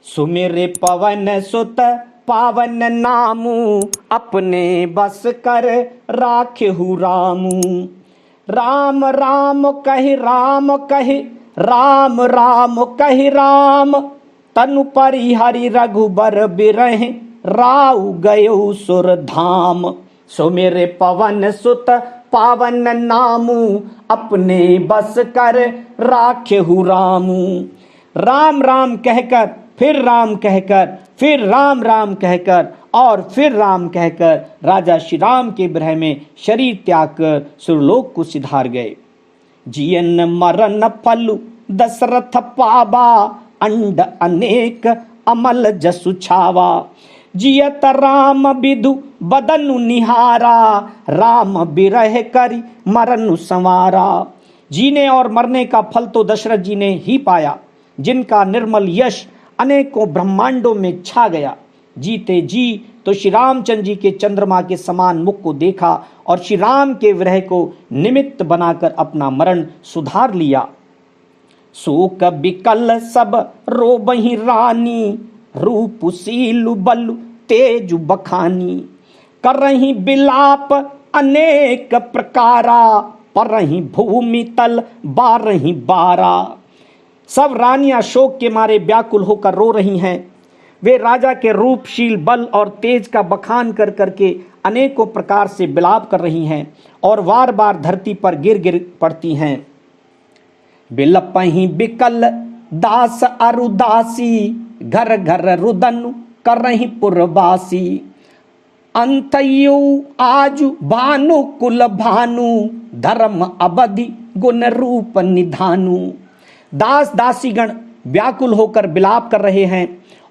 सुमिर पवन सुत पावन नामू, अपने बस कर राखेहु रामू। राम राम कहि राम कहि, राम राम कहि राम। तनु परिहरि रघुबर बिरहि, राउ गयो सुर धाम। सुमिर पवन सुत पावन नामू, अपने बस कर राखेहु रामू। राम राम कहकर, फिर राम कहकर, फिर राम राम कहकर और फिर राम कहकर राजा श्री राम के विरह में शरीर त्याग कर सुरलोक को सिधार गए। जियन मरन फलु दशरथ पावा, अंड अनेक अमल जसु छावा। जियत राम बिधु बदनु निहारा, राम बिरह करि मरनु संवारा। जीने और मरने का फल तो दशरथ जी ने ही पाया, जिनका निर्मल यश अनेकों ब्रह्मांडों में छा गया। जीते जी तो श्री रामचंद्र जी के चंद्रमा के समान मुख को देखा और श्री राम के विरह को निमित्त बनाकर अपना मरण सुधार लिया। शोक बिकल सब रोबहि रानी, रूप सीलु बलु तेजु बखानी। करहि बिलाप अनेक प्रकारा, परहि भूमि तल बारहि बारा। सब रानियां शोक के मारे व्याकुल होकर रो रही हैं। वे राजा के रूपशील बल और तेज का बखान कर करके अनेकों प्रकार से विलाप कर रही हैं और बार बार धरती पर गिर गिर पड़ती हैं। बिलपहि बिकल दास अरुदासी, घर घर रुदन करहि पुरवासी। अंतयु आजु भानु कुल भानु, धर्म अवधि गुण रूप निधानु। दास दासीगण व्याकुल होकर विलाप कर रहे हैं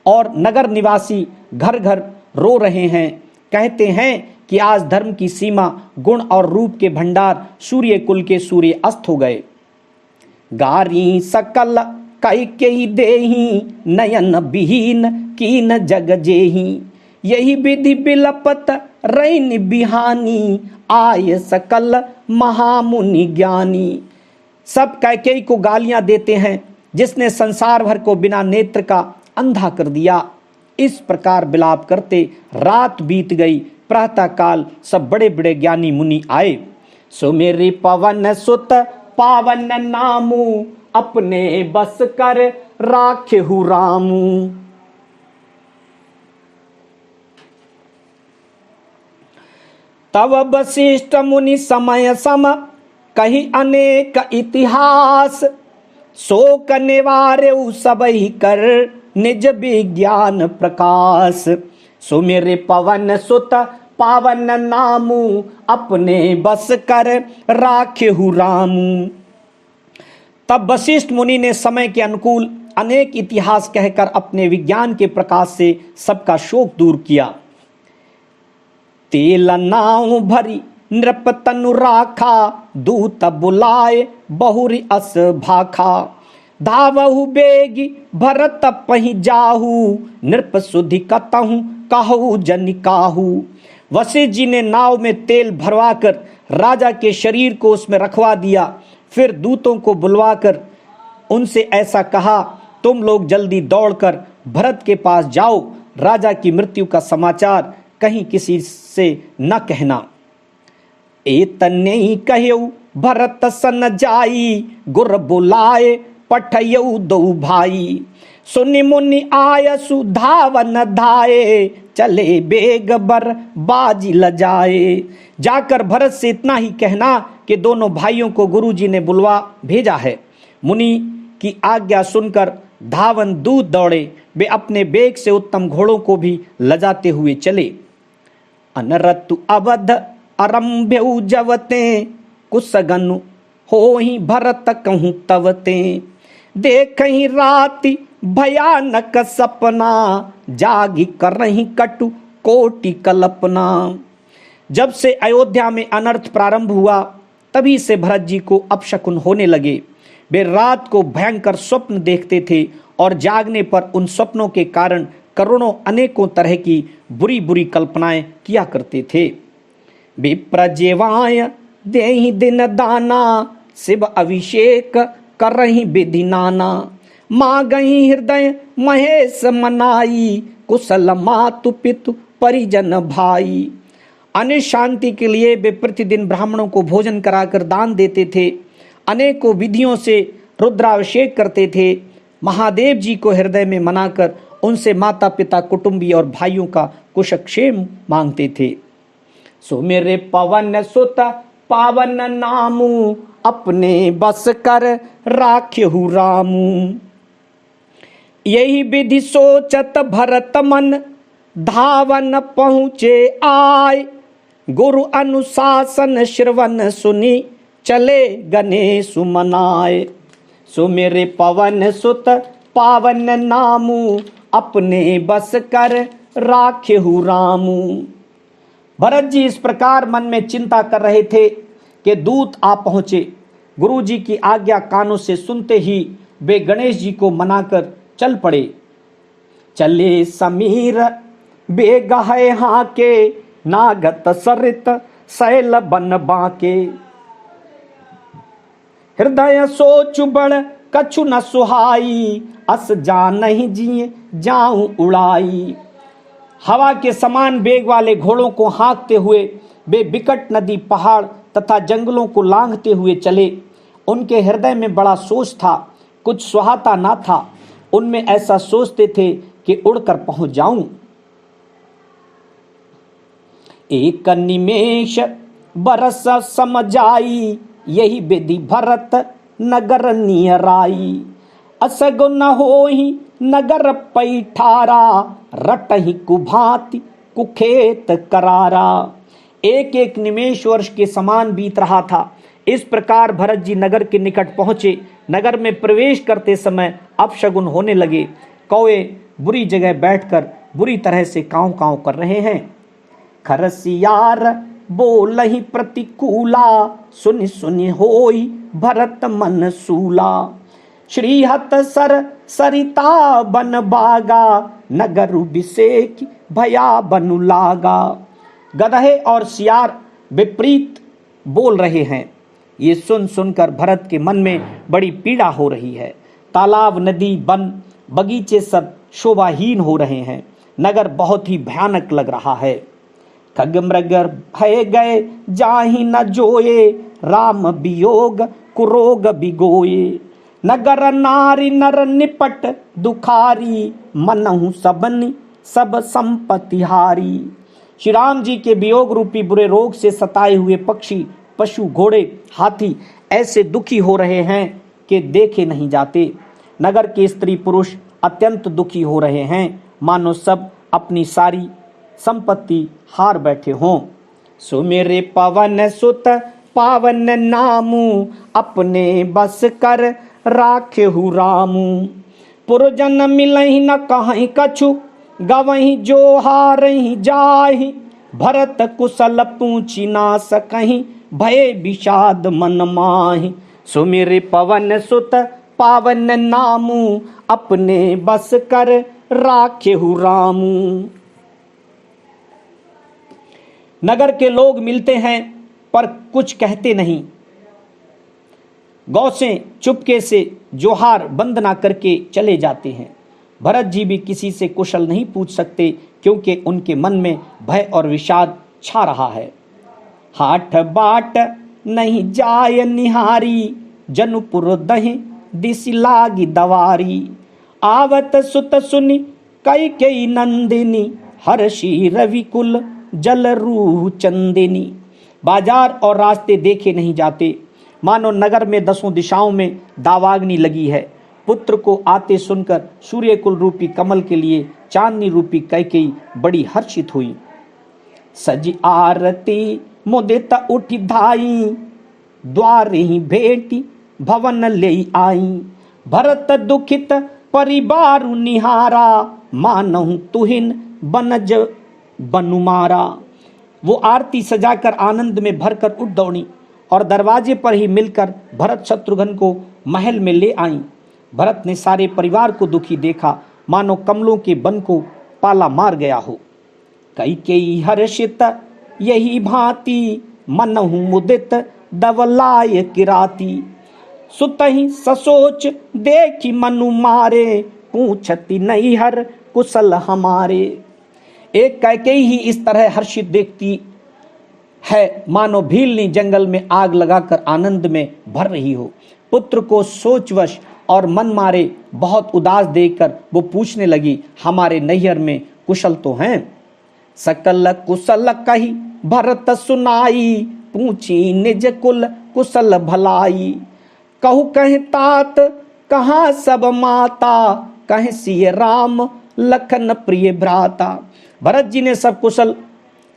और नगर निवासी घर घर रो रहे हैं। कहते हैं कि आज धर्म की सीमा, गुण और रूप के भंडार सूर्य कुल के सूर्य अस्त हो गए। गारी सकल कैकेयी देही, नयन विहीन कीन जग जेही। यही विधि बिलपत रैन बिहानी, आय सकल महामुनि ज्ञानी। सब कैकेयी को गालियां देते हैं, जिसने संसार भर को बिना नेत्र का अंधा कर दिया। इस प्रकार विलाप करते रात बीत गई। प्रातः काल सब बड़े बड़े ज्ञानी मुनि आए। सुमिरि पवन सुत पावन नामू, अपने बस कर राखेहु रामू। तब वशिष्ठ मुनि समय सम, कही अनेक इतिहास। शोक निवार्यु सबहि कर, निज विज्ञान प्रकाश। सुमिर पवन सुत पावन नामू, अपने बस कर राखेहु रामू। तब वशिष्ठ मुनि ने समय के अनुकूल अनेक इतिहास कहकर अपने विज्ञान के प्रकाश से सबका शोक दूर किया। तेल नाव भरी नृप तनु राखा, दूत बुलाए बहुरी अस भाखा। धावहु बेगी भरत पहि जाहू, नृप सुधि कतहु कहु जनिकाहू। वशिष्ठ जी ने नाव में तेल भरवाकर राजा के शरीर को उसमें रखवा दिया। फिर दूतों को बुलवाकर उनसे ऐसा कहा, तुम लोग जल्दी दौड़कर भरत के पास जाओ, राजा की मृत्यु का समाचार कहीं किसी से न कहना। एतन्यहि कह्यउ भरत सन जाई, गुर बुलाए पठयउ दो भाई। सुनि मुनि आयसु धावन धाये, चले बेग बर बाजी लजाए। जाकर भरत से इतना ही कहना कि दोनों भाइयों को गुरुजी ने बुलवा भेजा है। मुनि की आज्ञा सुनकर धावन दूत दौड़े। वे अपने बेग से उत्तम घोड़ों को भी लजाते हुए चले। अनरतु अवध आरंभ्यउ जवते, कुसगनु होहि भरत कहूँ तवते। देखहि राति भयानक सपना, जागी करहि कटु कोटि कल्पना। जब से अयोध्या में अनर्थ प्रारंभ हुआ, तभी से भरत जी को अपशकुन होने लगे। वे रात को भयंकर स्वप्न देखते थे और जागने पर उन स्वप्नों के कारण करोड़ों अनेकों तरह की बुरी बुरी कल्पनाएं किया करते थे। विप्रजेवाय देहि दिन दाना, शिव अभिषेक करहि विधि नाना। माँ गई हृदय महेश मनाई, कुशल मातु पितु परिजन भाई। अन्य शांति के लिए वे प्रतिदिन ब्राह्मणों को भोजन कराकर दान देते थे, अनेकों विधियों से रुद्राभिषेक करते थे, महादेव जी को हृदय में मनाकर उनसे माता पिता कुटुंबी और भाइयों का कुशलक्षेम मांगते थे। सो मेरे पवन सुत पावन नामू, अपने बस कर राख्यहु रामू। यही विधि सोचत भरत मन, धावन पहुँचे आय। गुरु अनुशासन श्रवण सुनी, चले गणेश मनाए। सो मेरे पवन सुत पावन नामू, अपने बस कर राख्यहु रामू। भरत जी इस प्रकार मन में चिंता कर रहे थे कि दूत आ पहुंचे। गुरु जी की आज्ञा कानों से सुनते ही वे गणेश जी को मनाकर चल पड़े। चले समीर बेगहे हाके, नागत सरित शैल बन बाके। हृदय सोच बड़ कछु न सुहाई, अस जान नहीं जिए जाऊं उड़ाई। हवा के समान वेग वाले घोड़ों को हाँकते हुए वे विकट नदी, पहाड़ तथा जंगलों को लांघते हुए चले। उनके हृदय में बड़ा सोच था, कुछ सुहाता ना था। उनमें ऐसा सोचते थे कि उड़कर पहुंच जाऊं। एक निमेष बरस समझाई, यही विधि भरत नगर नियराई। असगु न होहि नगर पैठारा, रटहि कुभांति कुखेत करारा। एक एक निमेष वर्ष के समान बीत रहा था। इस प्रकार भरत जी नगर के निकट पहुंचे। नगर में प्रवेश करते समय अपशगुन होने लगे। कौए बुरी जगह बैठकर बुरी तरह से काँव काँव कर रहे हैं। खरसियार बोलहि प्रतिकूला, सुनि सुनि होई भरत मन सूला। श्रीहत सर सरिता बन बागा, नगर अभिषेक भया बनु लागा। गदहे और सियार विपरीत बोल रहे हैं। ये सुन सुनकर भरत के मन में बड़ी पीड़ा हो रही है। तालाब, नदी, वन, बगीचे सब शोभाहीन हो रहे हैं। नगर बहुत ही भयानक लग रहा है। खग मृग भय गए जाहि न जोए, राम वियोग कुरोग बिगोए। नगर नारी नर निपट दुखारी, मनहु सबनि सब संपत्ति हारी। श्री राम जी के वियोग रूपी बुरे रोग से सताए हुए पक्षी, पशु, घोड़े, हाथी ऐसे दुखी हो रहे हैं कि देखे नहीं जाते। नगर के स्त्री पुरुष अत्यंत दुखी हो रहे हैं, मानो सब अपनी सारी संपत्ति हार बैठे हों। सो मेरे पवन सुत पावन नामू, अपने बस कर राख्यहु रामू। पुरजन मिलहि न कहीं कछु, गवहि जो हारहि जाहि। भरत कुशल पूछी ना सकहीं, भय विषाद मन माहि। सो मेरे पवन सुत पावन नामू, अपने बस कर राख्यहु रामू। नगर के लोग मिलते हैं पर कुछ कहते नहीं। गौ से चुपके से जोहार वंदना करके चले जाते हैं। भरत जी भी किसी से कुशल नहीं पूछ सकते, क्योंकि उनके मन में भय और विषाद छा रहा है। हाट बाट नहीं जाय निहारी, जनुपुर दहि दिस लागी दवारी। आवत सुत सुनि कई कई नंदिनी, हर्षी रविकुल जल रूह चंदिनी। बाजार और रास्ते देखे नहीं जाते, मानो नगर में दसों दिशाओं में दावाग्नि लगी है। पुत्र को आते सुनकर सूर्यकुल रूपी कमल के लिए चांदनी रूपी कैकेयी बड़ी हर्षित हुई। सजी आरती मुदित उठी धाई, द्वार ही भेटी भवन ले आई। भरत दुखित परिवार निहारा, मानहु तुहिन बनज बनुमारा। वो आरती सजाकर आनंद में भरकर उठ दौड़ी और दरवाजे पर ही मिलकर भरत शत्रुघ्न को महल में ले आई। भरत ने सारे परिवार को दुखी देखा, मानो कमलों के वन को पाला मार गया हो। कैकेयी हर्षित यही भांति, मनहु मुदित दवलाय किराती। सुतहि ससोच देखी मनु मारे, पूछती नहीं हर कुशल हमारे। एक कैकेयी ही इस तरह हर्षित देखती है मानो भीलनी जंगल में आग लगाकर आनंद में भर रही हो। पुत्र को सोचवश और मन मारे बहुत उदास देखकर वो पूछने लगी, हमारे नैहर में कुशल तो हैं? सकल कुशल कही भरत सुनाई, पूछी निज कुल कुशल भलाई। कहु कह तात कहाँ सब माता, कह सिय राम लखन प्रिय भ्राता। भरत जी ने सब कुशल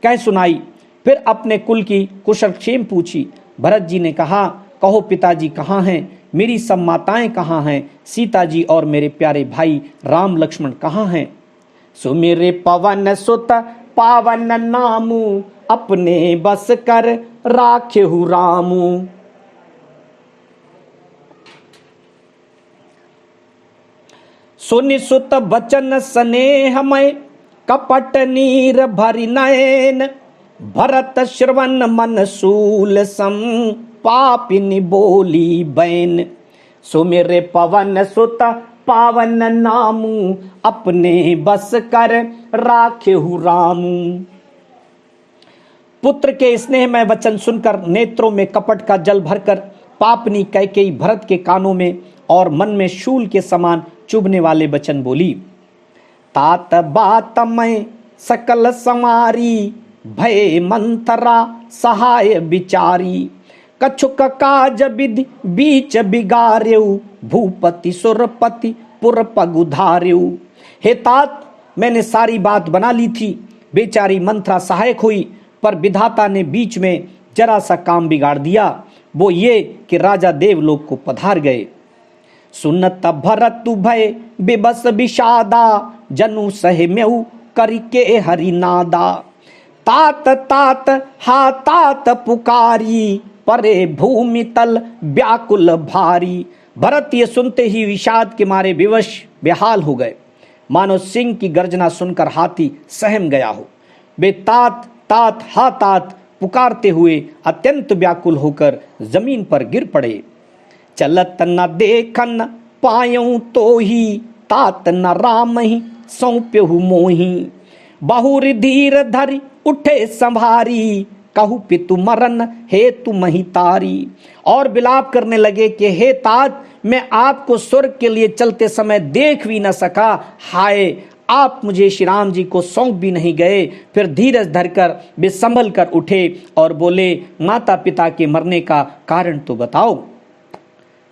कह सुनाई, फिर अपने कुल की कुशल क्षेम पूछी। भरत जी ने कहा, कहो पिताजी कहाँ हैं? मेरी सब माताएं कहाँ हैं? सीता जी और मेरे प्यारे भाई राम लक्ष्मण कहाँ हैं? सुमिरे पवन सुत पावन नामू, अपने बस कर राखेहु रामू। सुनि सुत बचन स्नेहमय, कपट नीर भरि नयन। भरत श्रवण मन सूल सम, पापिनी बोली बैन। सुमिरे पवन सुत पावन नामू, अपने बस कर राखेहु रामू। पुत्र के स्नेह में वचन सुनकर नेत्रों में कपट का जल भरकर पापनी कैकेयी भरत के कानों में और मन में शूल के समान चुभने वाले वचन बोली। तात बात में सकल संवारी, भय मंथरा सहाय विचारी। कछुक काज विधि बीच बिगारेऊ, भूपति सुरपति पुर पगुधारेऊ। हे तात, मैंने सारी बात बना ली थी, बेचारी मंथरा सहायक हुई, पर विधाता ने बीच में जरा सा काम बिगाड़ दिया, वो ये कि राजा देवलोक को पधार गए। सुनत भरत भय बेबस विषादा, जनु सहे मेहु करके हरिनादा। तात तात हा तात पुकारी, परे भूमि तल व्याकुल भारी। भरत ये सुनते ही विषाद के मारे विवश बेहाल हो गए, मानो सिंह की गर्जना सुनकर हाथी सहम गया हो। वे तात तात हा तात पुकारते हुए अत्यंत व्याकुल होकर जमीन पर गिर पड़े। चलत न देखन पायऊ तो ही, तात न राम ही सौंप्यहु मोही। बहुर धीर धरि उठे संभारी, कहु पितु मरन हे तु महितारी। और विलाप करने लगे कि हे तात, मैं आपको स्वर्ग के लिए चलते समय देख भी न सका, हाय आप मुझे श्री राम जी को सौंप भी नहीं गए। फिर धीरज धरकर वे संभल कर उठे और बोले, माता पिता के मरने का कारण तो बताओ।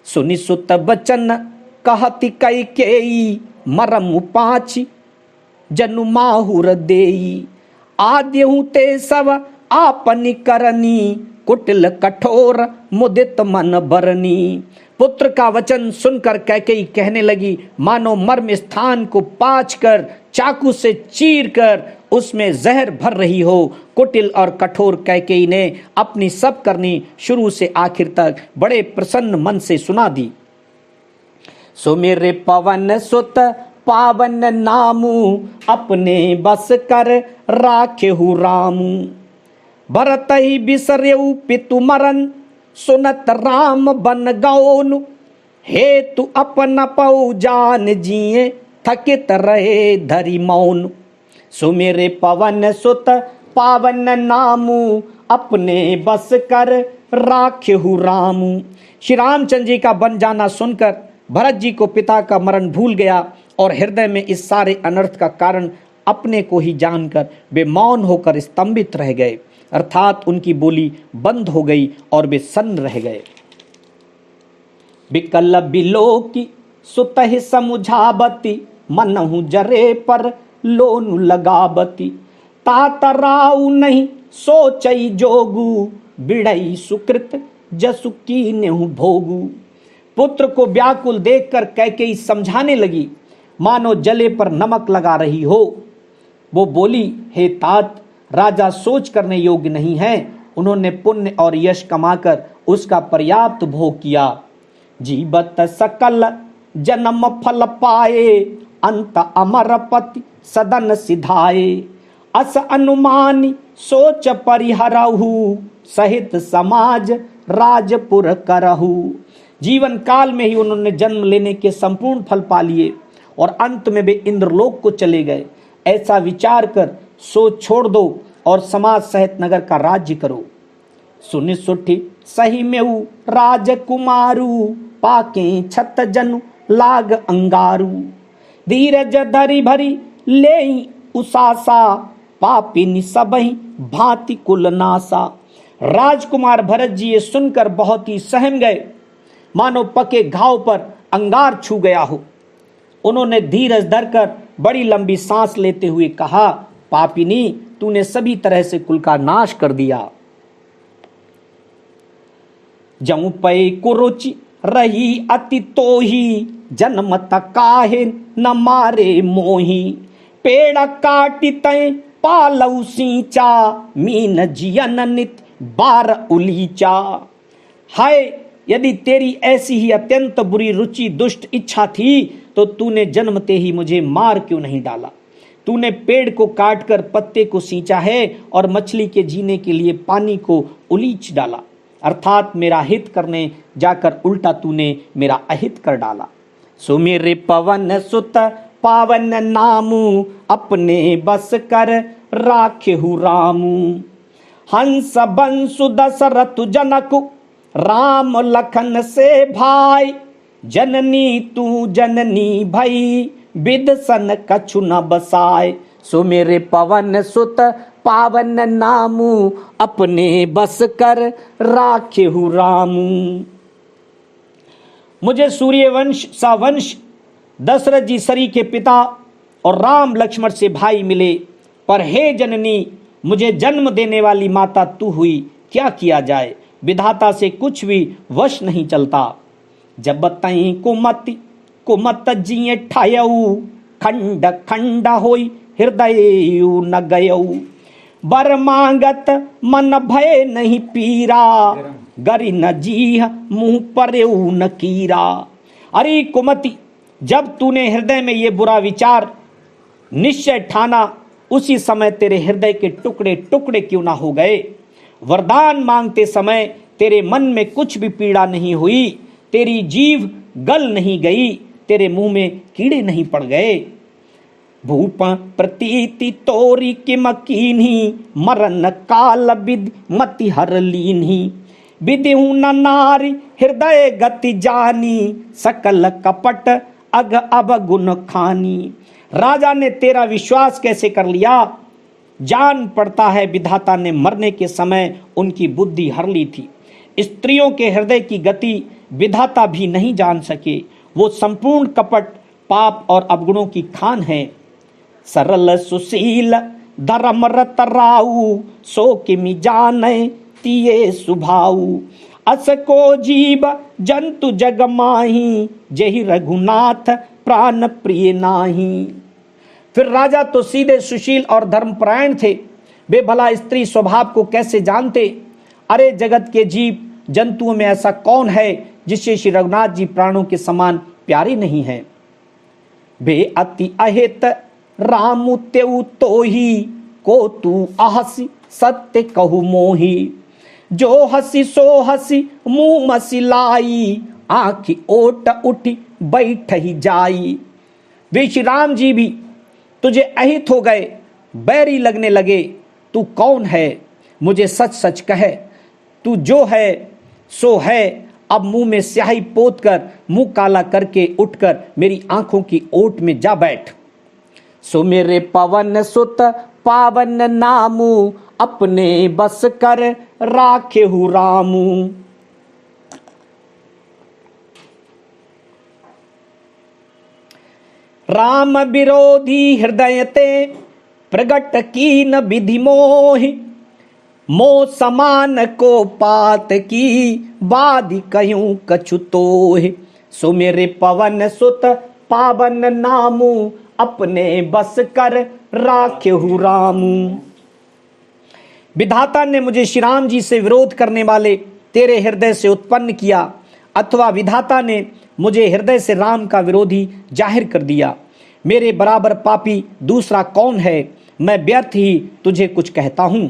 सुनि सुत बचन कहति कैकेयी, मरम पाँच जनु माहुर देई। आद्यहु ते सब आपनि करनी, कुटिल कठोर मुदित मन बरनी। पुत्र का वचन सुनकर कैकेयी कहने लगी, मानो मर्म स्थान को पाँच कर चाकू से चीर कर उसमें जहर भर रही हो। कुटिल और कठोर कैकेयी ने अपनी सब करनी शुरू से आखिर तक बड़े प्रसन्न मन से सुना दी। सुमिरे पवन सुत पावन नामू, अपने बस कर राखेहु रामू। भरत ही बिसरेऊ पितु मरन, सुनत राम बन गौनु। हे तु अपन पौ जान जिए, थकित रहे धरि मौन। सुमेरे पवन सुत पावन नामू, अपने बस कर राखेहु रामू। श्री रामचंद्र जी का बन जाना सुनकर भरत जी को पिता का मरण भूल गया और हृदय में इस सारे अनर्थ का कारण अपने को ही जानकर वे मौन होकर स्तंभित रह गए, अर्थात उनकी बोली बंद हो गई और वे सन्न रह गए। बिकल बिलोकी सुतहि समुझावती, मनहु जरे पर लोनु लगावती। तात राउ नहीं सोचई जोगु, बिड़ई सुकृत जसु कीन्हु भोगु। पुत्र को व्याकुल देखकर कैकेयी समझाने लगी, मानो जले पर नमक लगा रही हो। वो बोली, हे तात, राजा सोच करने योग्य नहीं है। उन्होंने पुण्य और यश कमाकर उसका पर्याप्त भोग किया। जीवत सकल जन्म फल पाए, अंत अमर पति सदन सिधाए। अस अनुमानी सोच परिहरहु, सहित समाज राजपुर करहु। जीवन काल में ही उन्होंने जन्म लेने के संपूर्ण फल पा लिए और अंत में वे इंद्रलोक को चले गए। ऐसा विचार कर सोच छोड़ दो और समाज सहित नगर का राज्य करो। सुनि सुठी सही मेऊ राजकुमारू, पाके छत जनु लाग अंगारू। धीरज धरी भरी ले उसासा, पापिनी सबही भांति कुल नासा। राजकुमार भरत जी ये सुनकर बहुत ही सहम गए, मानो पके घाव पर अंगार छू गया हो। उन्होंने धीरज धरकर बड़ी लंबी सांस लेते हुए कहा, पापिनी, तूने सभी तरह से कुल का नाश कर दिया। जऊं पै कुरुचि रही अति तोही, जन्मत काहे न मारे मोही। पेड़ काटी तय पालऊ सींचा, मीन जियन नित बार उलीचा। हाय, यदि तेरी ऐसी ही अत्यंत बुरी रुचि दुष्ट इच्छा थी तो तूने जन्मते ही मुझे मार क्यों नहीं डाला। तूने पेड़ को काटकर पत्ते को सींचा है और मछली के जीने के लिए पानी को उलीच डाला, अर्थात मेरा हित करने जाकर उल्टा तूने मेरा अहित कर डाला। सो मेरे पवन सुत पावन नामू, अपने बस कर राखेहु रामू। हंस बंसु दशरथ जनकु, राम लखन से भाई। जननी तू जननी भई, बिद सन कछु न बसाए। सो मेरे पवन सुत पावन नामू, अपने बस कर राखेहु रामू। मुझे सूर्यवंश सा वंश दशरथ जी सरी के पिता और राम लक्ष्मण से भाई मिले, पर हे जननी, मुझे जन्म देने वाली माता तू हुई, क्या किया जाए। विधाता से कुछ भी वश नहीं चलता। जब तई कुमति कुमत जिये ठायऊ, खंड खंड होई हृदय न गयऊ। बर मांगत मन भय नहीं पीरा, गरि न जीह मुंह परेऊ न कीरा। अरे कुमति, जब तूने हृदय में ये बुरा विचार निश्चय ठाना, उसी समय तेरे हृदय के टुकड़े टुकड़े क्यों ना हो गए। वरदान मांगते समय तेरे मन में कुछ भी पीड़ा नहीं हुई, तेरी जीभ गल नहीं गई, तेरे मुंह में कीड़े नहीं पड़ गए। भूप प्रतीति तोरी किम कीन्ही, मरण काल विधि मति हर लीन्ही। विधिहु न नारी हृदय गति जानी, सकल कपट अग अब गुण खानी। राजा ने तेरा विश्वास कैसे कर लिया। जान पड़ता है विधाता ने मरने के समय उनकी बुद्धि हर ली थी। स्त्रियों के हृदय की गति विधाता भी नहीं जान सके, वो संपूर्ण कपट पाप और अवगुणों की खान है। सरल सुशील धर्मरत राऊ, सो किमि जाने तिये सुभाऊ। अस को जीव जंतु जग माही, जहि रघुनाथ प्राण प्रिय नाही। फिर राजा तो सीधे सुशील और धर्मपरायण थे, वे भला स्त्री स्वभाव को कैसे जानते। अरे जगत के जीव जंतुओं में ऐसा कौन है जिससे श्री रघुनाथ जी प्राणों के समान प्यारे नहीं है। बे अति अहित रामु तेउ तोही, को तू आहसी सत्य कहु मोही। जो हसी सो हसी मुंह मसिलाई, आंखी ओट उठी बैठ ही जाई। वे श्री राम जी भी तुझे अहित हो गए, बैरी लगने लगे। तू कौन है, मुझे सच सच कह। तू जो है सो है, अब मुंह में स्याही पोत कर मुंह काला करके उठकर मेरी आंखों की ओट में जा बैठ। सो मेरे पवन सुत पावन नामू, अपने बस कर राखेहु रामू। राम विरोधी हृदय ते प्रगट कीन विधि मोहि। मोह समान को पात की, बाधि कहूं कछु तोहि। सो मेरे पवन सुत पावन नामू, अपने बस कर राखेहु रामू। विधाता ने मुझे श्री राम जी से विरोध करने वाले तेरे हृदय से उत्पन्न किया, अथवा विधाता ने मुझे हृदय से राम का विरोधी जाहिर कर दिया। मेरे बराबर पापी दूसरा कौन है, मैं व्यर्थ ही तुझे कुछ कहता हूं।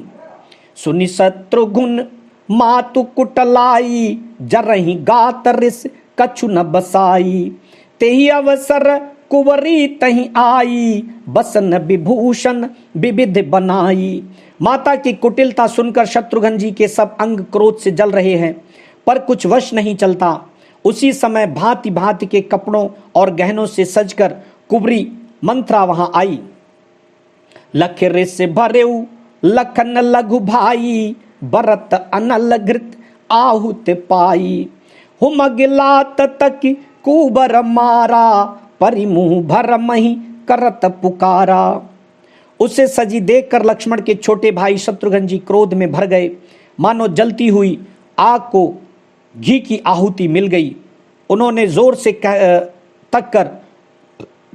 सुनि शत्रुघ्न मातु कुटलाई, जरही गात रिस कछु न बसाई। तेहि अवसर कुंवरी तही आई, बसन विभूषण विविध बनाई। माता की कुटिलता सुनकर शत्रुघ्न जी के सब अंग क्रोध से जल रहे हैं, पर कुछ वश नहीं चलता। उसी समय भांति भांति के कपड़ों और गहनों से सजकर कुंवरी मंत्रा वहां आई। लख से भरेऊ लखन लघु भाई, भरत अनल घृत आहुत पाई। हुमगिलात तक कुबर मारा, परिमुह भर मही करत पुकारा। उसे सजी देखकर लक्ष्मण के छोटे भाई शत्रुघ्न जी क्रोध में भर गए, मानो जलती हुई आग को घी की आहुति मिल गई। उन्होंने जोर से तक कर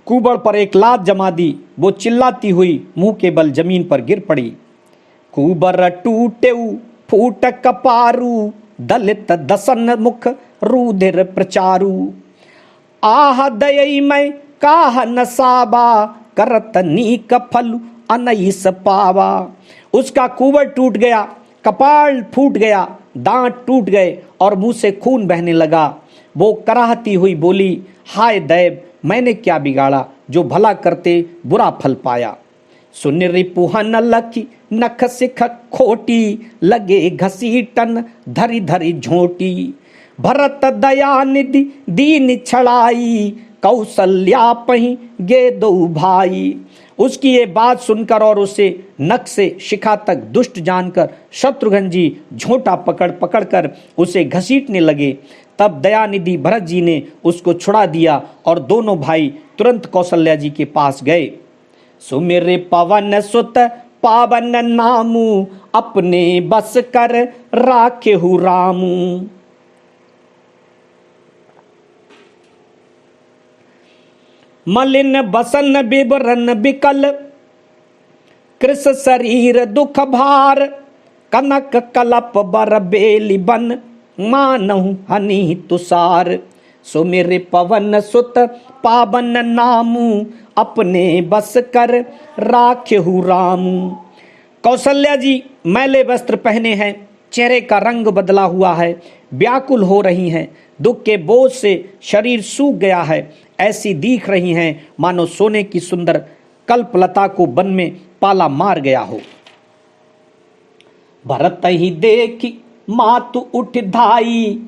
कुबड़ पर एक लात जमा दी। वो चिल्लाती हुई मुंह के बल जमीन पर गिर पड़ी। कुबर टूटेऊ फूट कपारू, दलित दसन मुख रुधिर प्रचारू। आह दयई मैं काह नसाबा, करत नीक फल अनईस पावा। उसका कुबर टूट गया, कपाल फूट गया, दांत टूट गए और मुंह से खून बहने लगा। वो कराहती हुई बोली, हाय दैव, मैंने क्या बिगाड़ा जो भला करते बुरा फल पाया। सुन रिपुहन लखी नख सिख खोटी, लगे घसीटन धरी धरी झोटी। भरत दया निधि दीन छड़ाई, कौशल्या पही गे दो भाई। उसकी ये बात सुनकर और उसे नख से शिखा तक दुष्ट जानकर शत्रुघ्न जी झोंटा पकड़ पकड़ कर उसे घसीटने लगे। तब दयानिधि भरत जी ने उसको छुड़ा दिया और दोनों भाई तुरंत कौशल्या जी के पास गए। सुमिर पवन सुत पावन नामू, अपने बस कर राखेहु रामू। मलिन बसन बिबरन बिकल, कृष शरीर दुख भार। कनक कलप बर बेली बन, मानहु हनि तुषार। सुमिर पवन सुत पावन नामू, अपने बस कर राखेहु रामू। कौशल्या जी मैले वस्त्र पहने हैं, चेहरे का रंग बदला हुआ है, व्याकुल हो रही हैं, दुख के बोझ से शरीर सूख गया है, ऐसी दिख रही हैं मानो सोने की सुंदर कल्पलता को वन में पाला मार गया हो। भरत ही देखी मातु उठ धाई,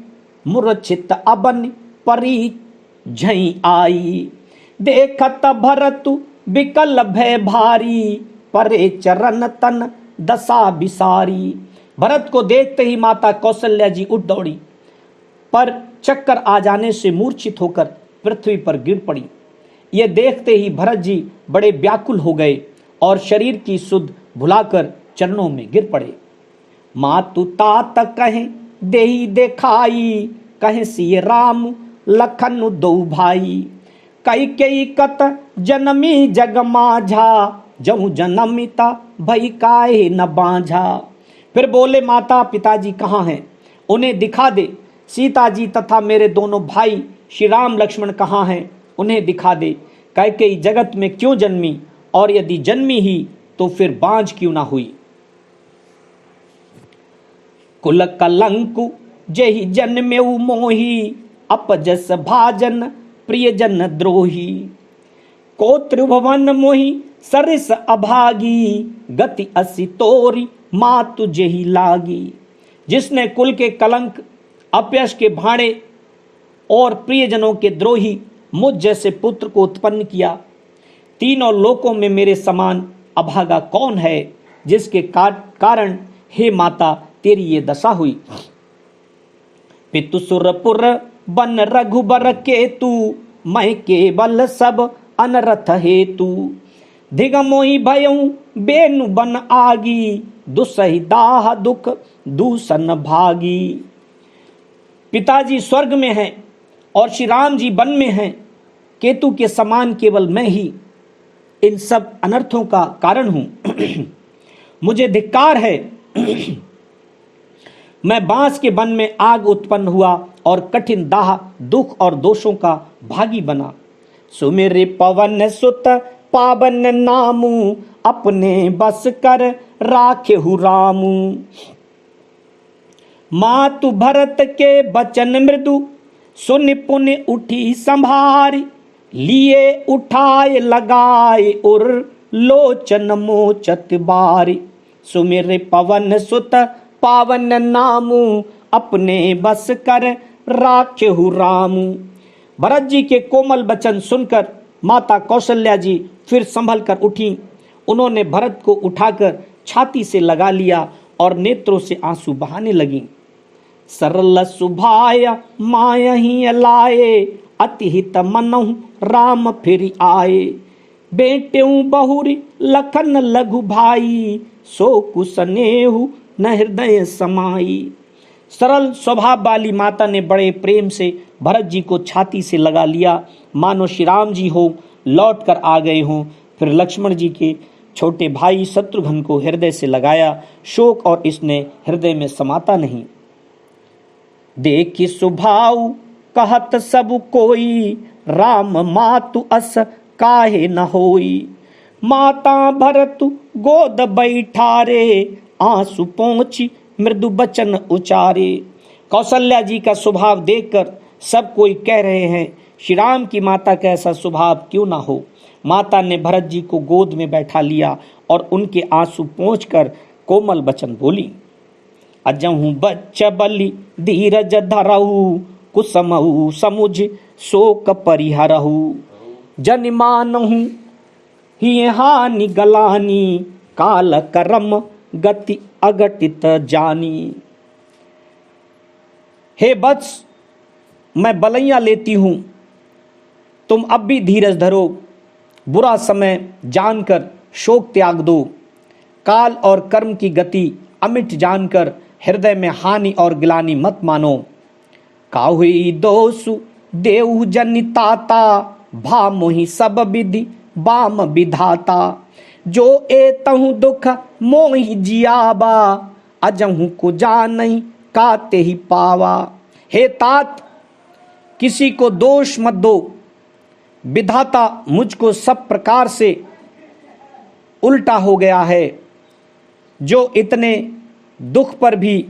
मूर्छित अबन परी झई आई। देखत भरतु बिकल भय भारी, परे चरण तन दशा बिसारी। भरत को देखते ही माता कौशल्या जी उठ दौड़ी, पर चक्कर आ जाने से मूर्छित होकर पृथ्वी पर गिर पड़ी। ये देखते ही भरत जी बड़े व्याकुल हो गए और शरीर की सुध भुलाकर चरणों में गिर पड़े। मातु तात कहें देही देखाई, कहें सिय राम लखन दो भाई। कई कई कत जनमी जग माझा, जऊ जनमिता भई काहे न बाझा। फिर बोले, माता पिताजी कहाँ हैं, उन्हें दिखा दे। सीता जी तथा मेरे दोनों भाई श्री राम लक्ष्मण कहाँ हैं, उन्हें दिखा दे। कैकेयी जगत में क्यों जन्मी, और यदि जन्मी ही तो फिर बांझ क्यों ना हुई। कुल कलंकु जहि जन्मेऊ मोही, अपजस भाजन प्रियजन द्रोही। को त्रिभुवन मोहि सरिस अभागी, गति असी तोरी मातु जेहि लागी। जिसने कुल के कलंक, अपयश के भाड़े और प्रियजनों के द्रोही मुझ जैसे पुत्र को उत्पन्न किया। तीनों लोकों में मेरे समान अभागा कौन है, जिसके कारण हे माता तेरी ये दशा हुई। पितु सुरपुर बन रघुबर केतु, मैं केवल सब अनरथ हेतु। धिगमोहि भयऊ बेनु बन आगी, दुसहि दाह दुख दूषण भागी। पिताजी स्वर्ग में हैं और श्री राम जी वन में हैं। केतु के समान केवल मैं ही इन सब अनर्थों का कारण हूं। मुझे धिक्कार है। मैं बांस के वन में आग उत्पन्न हुआ और कठिन दाह दुख और दोषों का भागी बना। सुमिर पवन सुत पावन नामू, अपने बस कर राखेहु रामू। मातु भरत के बचन मृदु सुन पुन उठी संभारी, लिए उठाए लगाए उर लोचन मोचत बारी। सुमिर पवन सुत पावन नामू, अपने बस कर राख्यहु रामू। भरत जी के कोमल वचन सुनकर माता कौशल्या जी फिर संभल कर उठी। उन्होंने भरत को उठाकर छाती से लगा लिया और नेत्रों से आंसू बहाने लगी। सरल सुभाय मायहि लाए, अति हित मनहु राम फिर आए। बेटेऊ बहुरी लखन लघु भाई, सो कुसनेहु न हृदय समाई। सरल स्वभाव वाली माता ने बड़े प्रेम से भरत जी को छाती से लगा लिया, मानो श्री राम जी हो लौट कर आ गए हों। फिर लक्ष्मण जी के छोटे भाई शत्रुघ्न को हृदय से लगाया। शोक और इसने हृदय में समाता नहीं। देखी सुभाव कहत सब कोई, राम मातु अस काहे न होई। माता भरतु गोद बैठारे, आंसू पोंछी मृदु बचन उचारे। कौशल्या जी का स्वभाव देखकर सब कोई कह रहे हैं, श्री राम की माता का ऐसा स्वभाव क्यों ना हो। माता ने भरत जी को गोद में बैठा लिया और उनके आंसू पोंछकर कोमल वचन बोली। अजहू बच्च बलि धीरज धरहु, कुसमहु समुझ शोक परिहरहु। जन मानहु ही हानि गलानी, काल करम गति अघटित जानी। हे वत्स, मैं बलैया लेती हूं, तुम अब भी धीरज धरो। बुरा समय जानकर शोक त्याग दो। काल और कर्म की गति अमिट जानकर हृदय में हानि और गिलानी मत मानो। काहुई दोषु देव जनिताता, भा मोहि सब विधि बाम विधाता। जो एतहु दुख मोहि जियाबा, अजहु को जानई काते ही पावा। हे तात, किसी को दोष मत दो। विधाता मुझको सब प्रकार से उल्टा हो गया है। जो इतने दुख पर भी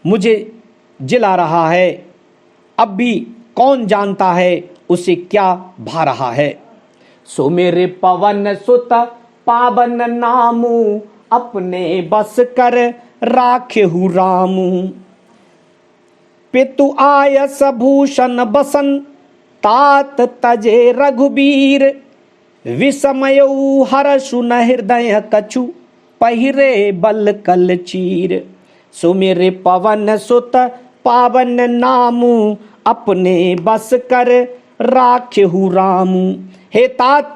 मुझे जिला रहा है, अब भी कौन जानता है उसे क्या भा रहा है। सो मेरे पवन सुत पावन नामू, अपने बस कर राखेहु रामू। पितु आयस भूषण बसन, तात तजे रघुबीर। विसमयऊ हरषु न हृदय कछु, पहिरे बल कल चीर। सो मेरे पवन सुत पावन नामू, अपने बस कर राखेहु रामू। हे तात,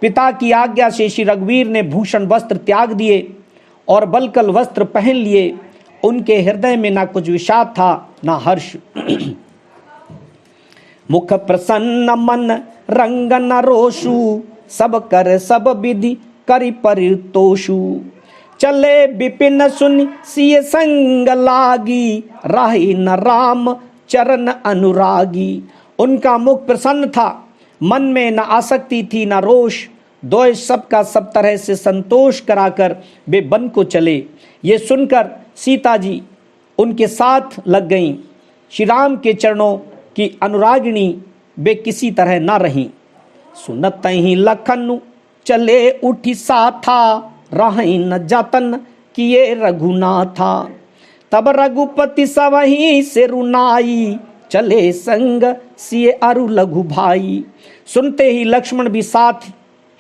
पिता की आज्ञा से श्री रघुवीर ने भूषण वस्त्र त्याग दिए और बलकल वस्त्र पहन लिए। उनके हृदय में ना कुछ विषाद था ना हर्ष। मुख प्रसन्न मन रंग न रोषु, सब कर सब विधि करि परितोषु। चले विपिन सुनि सिय संग लागी, राही न राम चरण अनुरागी। उनका मुख प्रसन्न था, मन में न आसक्ति थी न रोष। द्वेष सबका सब तरह से संतोष कराकर वे वन को चले। ये सुनकर सीता जी उनके साथ लग गईं। श्री राम के चरणों की अनुरागिणी वे किसी तरह न रहीं। सुनत ही लखनु चले उठी साथा, रही न जतन किए रघुनाथा। तब रघुपति सवही से रुनाई, चले संग सिए अरु लघु भाई। सुनते ही लक्ष्मण भी साथ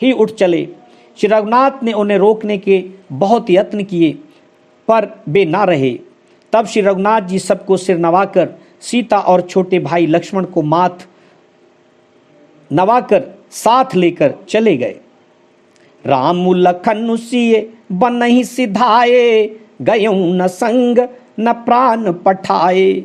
ही उठ चले। श्री रघुनाथ ने उन्हें रोकने के बहुत यत्न किए पर वे ना रहे। तब श्री रघुनाथ जी सबको सिर नवाकर सीता और छोटे भाई लक्ष्मण को माथ नवाकर साथ लेकर चले गए। राम लखन सिए बनहि सिधाए, गयऊ न संग न प्राण पठाए।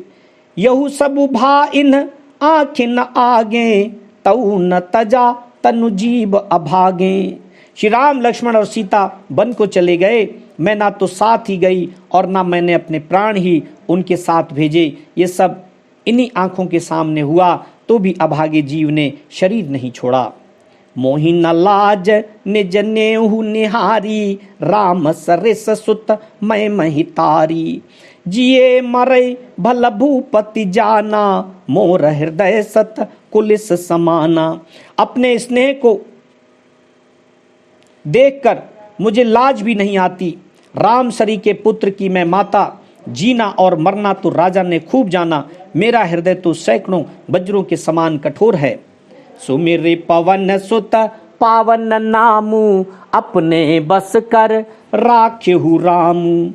यहु सबु भाइन आँखें न आगे, तऊ न तजा तनु जीव अभागे। श्री राम लक्ष्मण और सीता वन को चले गए। मैं ना तो साथ ही गई और ना मैंने अपने प्राण ही उनके साथ भेजे। ये सब इन्हीं आंखों के सामने हुआ तो भी अभागे जीव ने शरीर नहीं छोड़ा। मोहि न लाज निज नेहु निहारी, राम सरिस सुत मैं महितारी। जिए मरे भल भूपति जाना, मोर हृदय सत कुलिस समाना। अपने स्नेह को देखकर मुझे लाज भी नहीं आती। राम सरी के पुत्र की मैं माता, जीना और मरना तो राजा ने खूब जाना। मेरा हृदय तो सैकड़ों वज्रों के समान कठोर है। सुमिर पवन सुत पावन नामू, अपने बस कर राख्यहु रामू।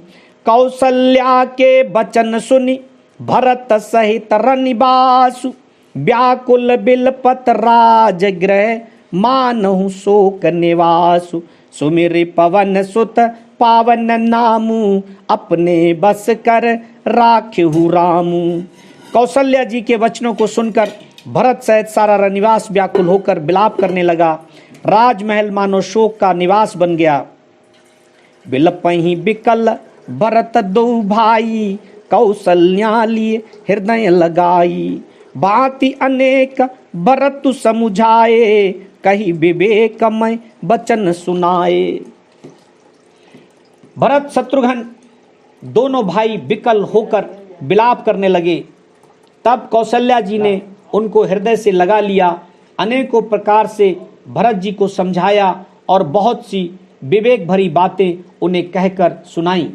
कौशल्या के बचन सुनि भरत सहित रनिबासु, व्याकुल बिलपत राजगृह मानहु शोक निवासु। सुमिर पवन सुत पावन नामू, अपने बस कर राख्यहु रामू। कौशल्या जी के वचनों को सुनकर भरत सहित सारा रनिवास व्याकुल होकर विलाप करने लगा। राजमहल मानो शोक का निवास बन गया। बिलपहि बिकल भरत दो भाई, कौशल्या लिए हृदय लगाई। बाति अनेक भरत समुझाए, कही विवेकमय बचन सुनाए। भरत शत्रुघ्न दोनों भाई विकल होकर विलाप करने लगे। तब कौशल्या जी ने उनको हृदय से लगा लिया, अनेकों प्रकार से भरत जी को समझाया और बहुत सी विवेक भरी बातें उन्हें कहकर सुनाई।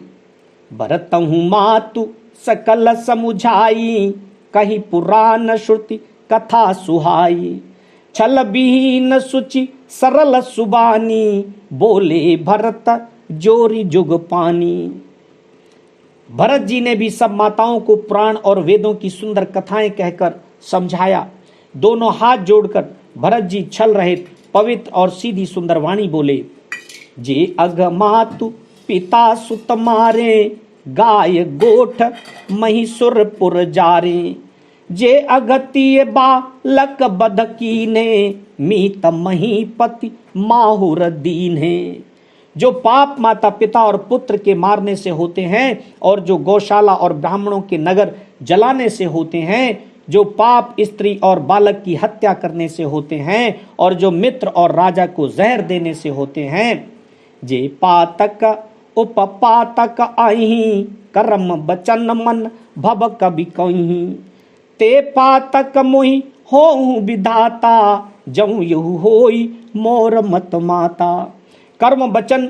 भरतहु मातु सकल समुझाई, कही पुराण श्रुति कथा सुहाई। छल विहीन सुचि सरल सुबानी, बोले भरत जोरी जुग पानी। भरत जी ने भी सब माताओं को पुराण और वेदों की सुंदर कथाएं कहकर समझाया। दोनों हाथ जोड़कर भरत जी छल रहित पवित्र और सीधी सुंदर वाणी बोले। जे अघ मातु पिता सुत मारे, गाय गोठ महिषुरपुर जारे। जे अगतिय बालक बध कीने, मीत महीपति माहुर दीन्हे। जो पाप माता पिता और पुत्र के मारने से होते हैं, और जो गौशाला और ब्राह्मणों के नगर जलाने से होते हैं, जो पाप स्त्री और बालक की हत्या करने से होते हैं, और जो मित्र और राजा को जहर देने से होते हैं। जे पातक उपपातक आही, कर्म बचन मन भव कवि कहीं। ते पातक मोहि होहु विधाता, जऊ यहु होई मोर मत माता। कर्म वचन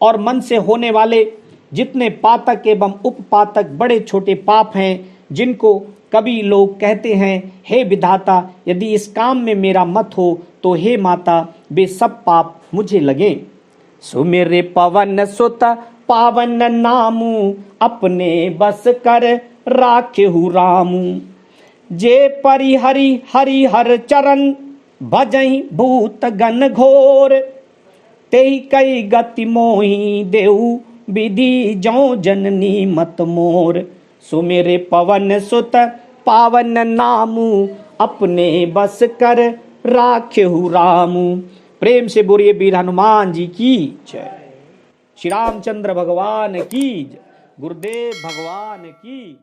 और मन से होने वाले जितने पातक एवं उपपातक बड़े छोटे पाप हैं, जिनको कभी लोग कहते हैं, हे विधाता यदि इस काम में मेरा मत हो तो हे माता वे सब पाप मुझे लगे। सुमिर पवन सुत पावन नामू, अपने बस कर राख्यहु रामू। जे परिहरि हरि हर चरण, भजहि भूत गण घोर। तेहि कई गति मोहि देहु, विधि जौ जननी मत मोर। सुमिर पवन सुत पावन नामू, अपने बस कर राख्यहु रामू। प्रेम से बोलिए वीर हनुमान जी की जय। श्री रामचंद्र भगवान की जय। गुरुदेव भगवान की।